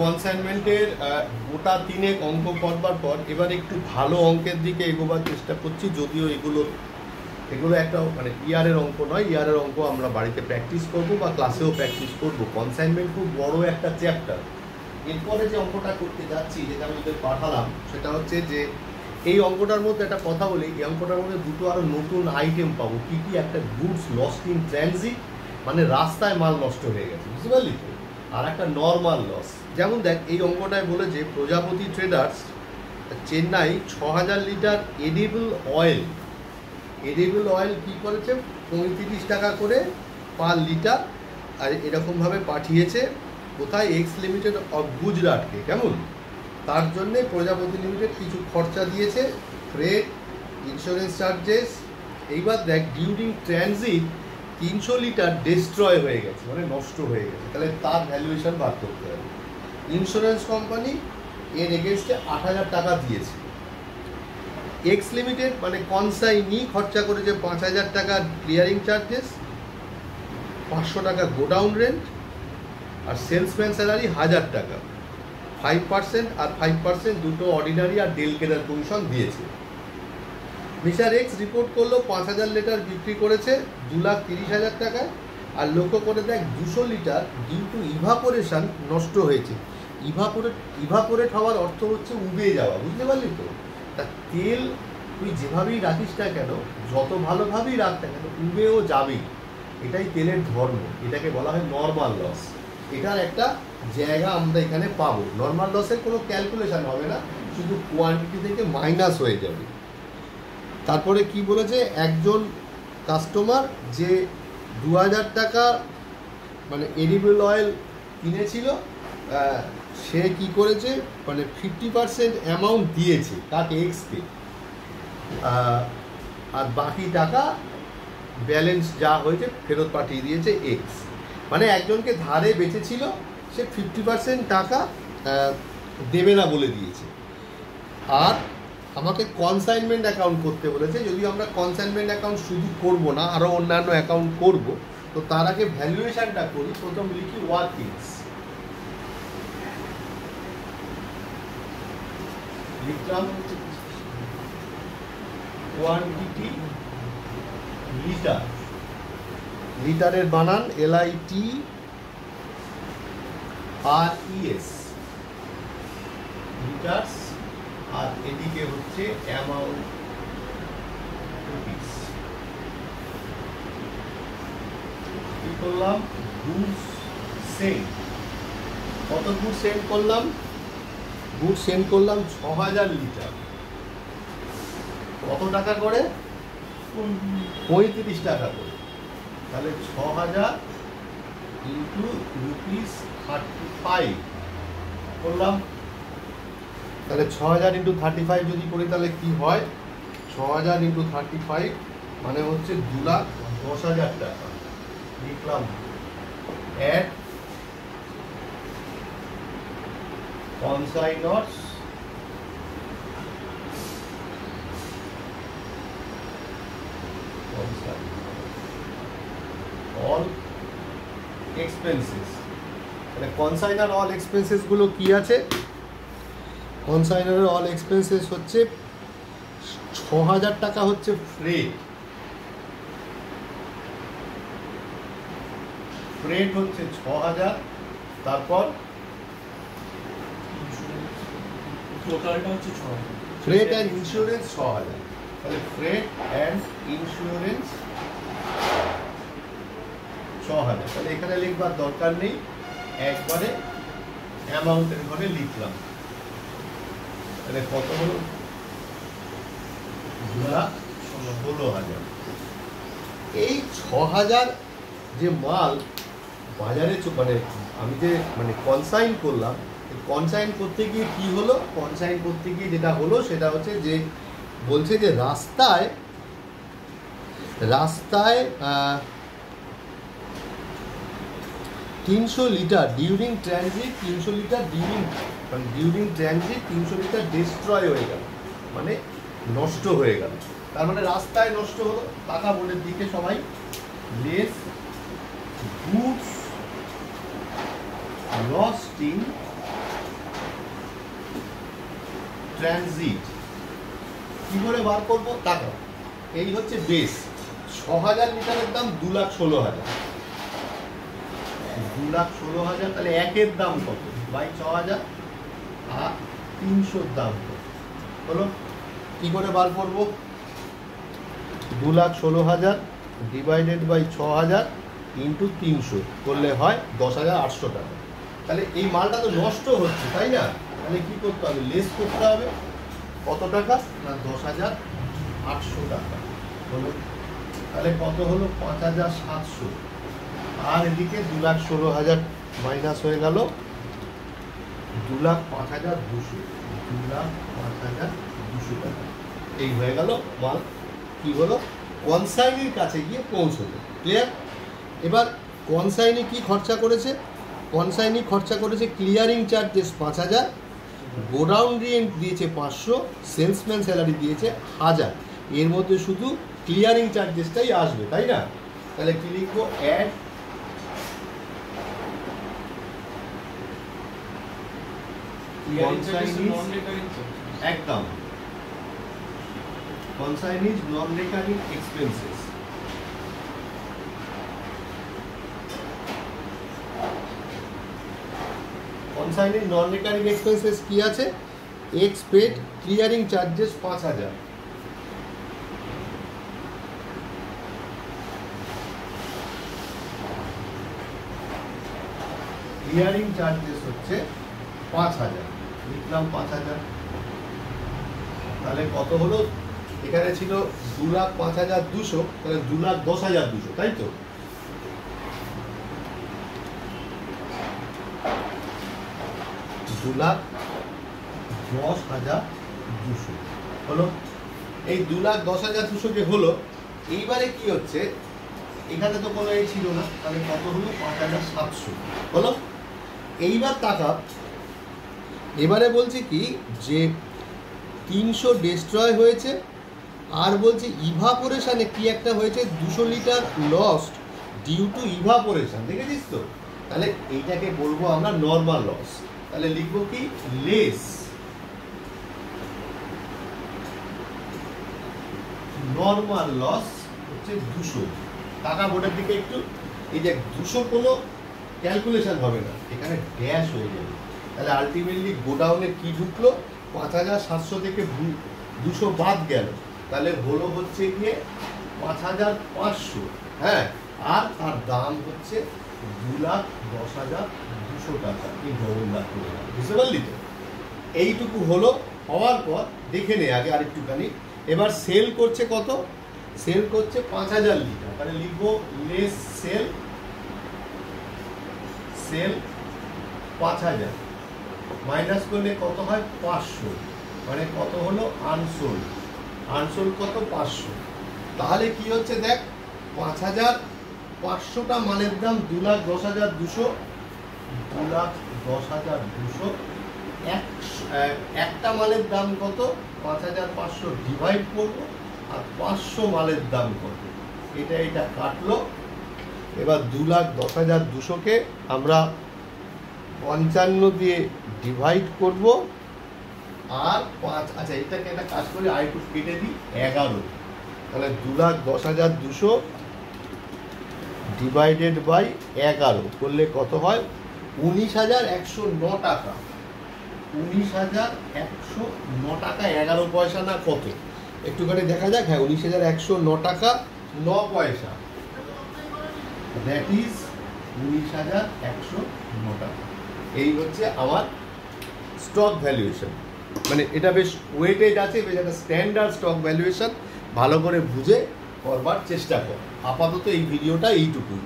কনসাইনমেন্টের গোটা তিনেক অঙ্ক করবার পর এবার একটু ভালো অঙ্কের দিকে এগোবার চেষ্টা করছি, যদিও এগুলো একটা মানে ইয়ারের অঙ্ক নয়। ইয়ারের অঙ্ক আমরা বাড়িতে প্র্যাকটিস করব বা ক্লাসেও প্র্যাকটিস করব। কনসাইনমেন্ট খুব বড় একটা চ্যাপ্টার। এরপরে যে অঙ্কটা করতে যাচ্ছি, যেটা আমি ওদের পাঠালাম, সেটা হচ্ছে যে এই অঙ্কটার মধ্যে একটা কথা বলি, এই অঙ্কটার মধ্যে দুটো আরও নতুন আইটেম পাবো। কী কী? একটা গুডস লস্ট ইন ট্রানজিট, মানে রাস্তায় মাল নষ্ট হয়ে গেছে, বুঝতে পারলি তো? আর একটা নর্মাল লস। যেমন দেখ, এই অঙ্কটায় বলে যে Prajapati traders Chennai 6000 litre edible oil কী করেছে, 35 টাকা করে পার লিটার, আর এরকমভাবে পাঠিয়েছে কোথায়? এক্স লিমিটেড অফ গুজরাটকে। কেমন? তার জন্যে প্রজাপতি লিমিটেড কিছু খরচা দিয়েছে, ফ্রেট, ইন্স্যুরেন্স চার্জেস। এইবার দেখ, ডিউরিং ট্রানজিট 300 লিটার ডিস্ট্রয় হয়ে গেছে, মানে নষ্ট হয়ে গেছে। তাহলে তার ভ্যালুয়েশন বার করতে হবে। ইন্স্যুরেন্স কোম্পানি এর এগেনস্টে 8000 টাকা দিয়েছে। এক্স লিমিটেড মানে কনসাইনি খরচা করেছে 5000 টাকা ক্লিয়ারিং চার্জেস, 500 টাকা গোডাউন রেন্ট, আর সেলসম্যান স্যালারি 1000 টাকা। 5% আর 5% দুটো অর্ডিনারি আর ডেল কেনার কমিশন দিয়েছে। মিস্টার এক্স রিপোর্ট করলো 5000 লিটার বিক্রি করেছে 2,30,000 টাকায়। আর লক্ষ্য করে দেখ, 200 লিটার ডিউ টু ইভাপোরেশন নষ্ট হয়েছে। ইভাপোরেট হওয়ার অর্থ হচ্ছে উবে যাওয়া, বুঝতে পারলি তো? তা তেল তুই যেভাবেই রাখিস না কেন, যত ভালোভাবেই রাখ না কেন, উবেও যাবেই। এটাই তেলের ধর্ম। এটাকে বলা হয় নর্মাল লস। এটার একটা জায়গা আমরা এখানে পাবো। নর্মাল লসের কোনো ক্যালকুলেশন হবে না, শুধু কোয়ান্টিটি থেকে মাইনাস হয়ে যাবে। তারপরে কি বলেছে, একজন কাস্টমার যে 2000 টাকা মানে এডিবল অয়েল কিনেছিল, সে কি করেছে, মানে 50% অ্যামাউন্ট দিয়েছে তাকে এক্সকে, আর বাকি টাকা ব্যালেন্স যা হয়েছে ফেরত পাঠিয়ে দিয়েছে এক্স। মানে একজনকে ধারে বেচেছিল, সে 50% টাকা দেবে না বলে দিয়েছে। আর আমাকে কনসাইনমেন্ট অ্যাকাউন্ট করতে বলেছে। যদিও আমরা কনসাইনমেন্ট অ্যাকাউন্ট শুধু করব না, আরও অন্যান্য অ্যাকাউন্ট করব। তো তার আগে ভ্যালুয়েশনটা করি। প্রথম লিখি ওয়ার্কিংস, লিখলাম কোয়ান্টিটি লিটার, লিটারের বানান LITRES, লিটার্স, আর এদিকে হচ্ছে অ্যামাউন্ট রুপিস। কি করলাম? Goods send. কত গুড সেন্ড করলাম? গুড সেন্ড করলাম 6000 লিটার। কত টাকা করে? 35 টাকা করে। তাহলে 6000 ইন্টু রুপিস 35 করলাম। তাহলে 6000 ইন্টু 35 যদি করি তাহলে কি হয়? 6000 ইন্টু 35 মানে হচ্ছে 2,10,000 টাকা। লিখলাম অ্যাড কনসাইনর্স অল এক্সপেন্সেস। মানে কনসাইনার অল এক্সপেন্সেসগুলো কি আছে? কনসাইনারের অল এক্সপেন্সেস হচ্ছে 6000 টাকা হচ্ছে ফ্রেট, ফ্রেট হচ্ছে 6000, তারপর টোটালটা হচ্ছে 6000, ফ্রেট অ্যান্ড ইন্স্যুরেন্স 6000। তাহলে ফ্রেট অ্যান্ড ইন্স্যুরেন্স 6000। তাহলে এখানে লিখবার দরকার নেই, একবারে অ্যামাউন্টের ঘরে লিখলাম। তাহলে কত হলো? 2,16,000। এই 6000 যে মাল বাজারে মানে আমি যে মানে কনসাইন করলাম, কনসাইন করতে গিয়ে কি হলো? কনসাইন করতে গিয়ে যেটা হলো সেটা হচ্ছে যে বলছে যে রাস্তায় 300 litre during transit, 300 litre during transit 300 litre destroy হয়ে গেল, মানে নষ্ট হয়ে গেল। তার মানে রাস্তায় নষ্ট হলো। টাকা বোর্ডের দিকে সবাই, less goods lost in transit কি করে বার করবো টাকা। এই হচ্ছে বেস, 6000 লিটারের দাম 2,16,000, 2,16,000, তাহলে একের দাম কত বাই 6000 আর 300 দাম কত হলো। কি করে বার করবো, 2,16,000 ডিভাইডেড বাই 6000 ইন্টু 300 করলে হয় 10,800 টাকা। তাহলে এই মালটা তো নষ্ট হচ্ছে, তাই না? তাহলে কি করতে হবে, লেস করতে হবে। কত টাকা না 10,800 টাকা হলো। তাহলে কত হলো 5,700, আর এদিকে 2,16,000 মাইনাস হয়ে গেল 2,05,200, 2,05,200 টাকা। এই হয়ে গেল মাল কি হলো, কনসাইনির কাছে গিয়ে পৌঁছলো। ক্লিয়ার? এবার কনসাইনি কি খরচা করেছে, কনসাইনি খরচা করেছে ক্লিয়ারিং চার্জেস 5,000, গোডাউন রেন্ট দিয়েছে 500, সেলসম্যান স্যালারি দিয়েছে 1000। এর মধ্যে শুধু ক্লিয়ারিং চার্জেসটাই আসবে, তাই না? তাহলে কি লিখবো, অ্যাড একদম consignee non-recurring expenses. Consignee non-recurring expenses কি আছে, এক্স পেড ক্লিয়ারিং চার্জেস 5,000, ক্লিয়ারিং চার্জেস হচ্ছে 5,000, লিখলাম 5,000। তাহলে কত হলো, এখানে ছিল 2,05,200, তাহলে 2,10,200, তাই তো? $2,10,200 হলো। এই 2,10,200 হলো। এইবারে কি হচ্ছে, এখানে তো কোনো এই ছিল না, তাহলে কত হলো 5,700 হলো। এইবার টাকা, এবারে বলছি কি যে 300 ডিস্ট্রয় হয়েছে, আর বলছে ইভাপোরেশনে কি একটা হয়েছে 200 litre lost due to evaporation, দেখেছিস তো? তাহলে এইটাকে বলবো আমরা নর্মাল লস। তাহলে লিখবো কি, লেস নর্মাল লস হচ্ছে 200। টাকা বোর্ডের দিকে একটু, এই যে 200 কোনো ক্যালকুলেশন হবে না, এখানে ড্যাশ হয়ে যাবে। তাহলে আলটিমেটলি গোডাউনে কি ঢুকলো, 5,700 থেকে 200 বাদ গেল, তাহলে হলো হচ্ছে গিয়ে 5,500। হ্যাঁ, আর তার দাম হচ্ছে 2,10,200 টাকা। এই ডবল লাখ করে, বুঝতে পারলি তো? এইটুকু হলো। হওয়ার পর দেখে নে আগে আরেকটুখানি। এবার সেল করছে কত, সেল করছে 5,000 লিটার, তাহলে লিখবো লেস সেল, সেল 5,000 মাইনাস করলে কত হয় 500, মানে কত হলো আনসোল্ড, আনসোল্ড কত 500। তাহলে কি হচ্ছে দেখ, 5,500টা মালের দাম 2,10,200, 2,10,200, একটা মালের দাম কত 5,500 ডিভাইড করবো, আর 500 মালের দাম কত, এটা কাটলো। এবার 2,10,200কে আমরা 55 দিয়ে ডিভাইড করব, আর 5, আচ্ছা এটাকে একটা কাজ করে আরেকটু কেটে দিই 11, তাহলে 2,10,200 ডিভাইডেড বাই 11 করলে কত হয়, 19,109 টাকা। 19,109 টাকা 11 পয়সা না কত, একটুখানি দেখা যাক। হ্যাঁ, 19,109 টাকা 9 পয়সা, দ্যাট ইজ 19,109 টাকা। এই হচ্ছে আমার স্টক ভ্যালুয়েশন। মানে এটা বেশ ওয়েটেজ আছে, বেশ একটা স্ট্যান্ডার্ড স্টক ভ্যালুয়েশন। ভালো করে বুঝে করবার চেষ্টা কর। আপাতত এই ভিডিওটা এইটুকুই।